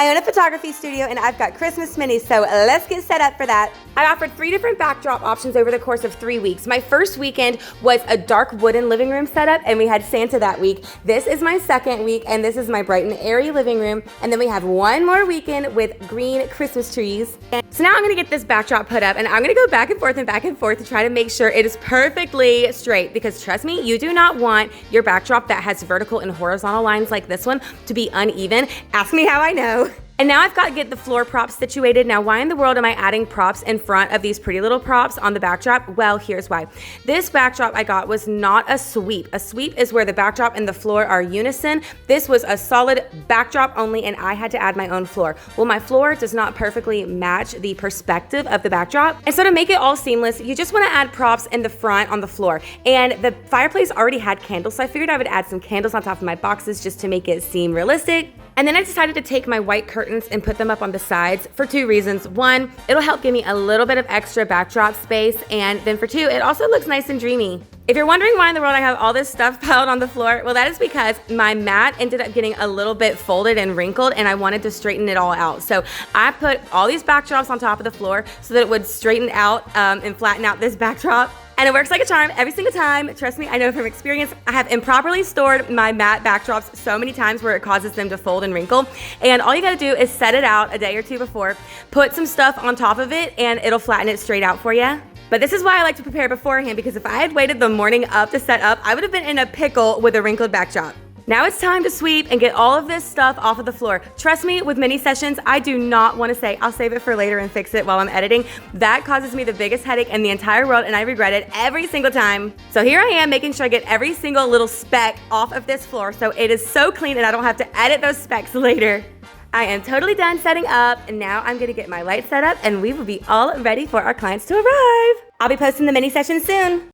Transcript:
I own a photography studio and I've got Christmas minis, so let's get set up for that. I offered 3 different backdrop options over the course of 3 weeks. My first weekend was a dark wooden living room setup and we had Santa that week. This is my second week and this is my bright and airy living room. And then we have one more weekend with green Christmas trees. So now I'm gonna get this backdrop put up and I'm gonna go back and forth to try to make sure it is perfectly straight, because trust me, you do not want your backdrop that has vertical and horizontal lines like this one to be uneven. Ask me how I know. And now I've got to get the floor props situated. Now, why in the world am I adding props in front of these pretty little props on the backdrop? Well, here's why. This backdrop I got was not a sweep. A sweep is where the backdrop and the floor are unison. This was a solid backdrop only, and I had to add my own floor. Well, my floor does not perfectly match the perspective of the backdrop. And so to make it all seamless, you just want to add props in the front on the floor. And the fireplace already had candles, so I figured I would add some candles on top of my boxes just to make it seem realistic. And then I decided to take my white curtains and put them up on the sides for 2 reasons. 1, it'll help give me a little bit of extra backdrop space. And then for 2, it also looks nice and dreamy. If you're wondering why in the world I have all this stuff piled on the floor, well, that is because my mat ended up getting a little bit folded and wrinkled and I wanted to straighten it all out. So I put all these backdrops on top of the floor so that it would straighten out and flatten out this backdrop. And it works like a charm every single time. Trust me, I know from experience. I have improperly stored my matte backdrops so many times where it causes them to fold and wrinkle. And all you gotta do is set it out a day or 2 before, put some stuff on top of it, and it'll flatten it straight out for you. But this is why I like to prepare beforehand, because if I had waited the morning up to set up, I would have been in a pickle with a wrinkled backdrop. Now it's time to sweep and get all of this stuff off of the floor. Trust me, with mini sessions, I do not want to say, I'll save it for later and fix it while I'm editing. That causes me the biggest headache in the entire world and I regret it every single time. So here I am making sure I get every single little speck off of this floor so it is so clean and I don't have to edit those specks later. I am totally done setting up and now I'm gonna get my light set up and we will be all ready for our clients to arrive. I'll be posting the mini session soon.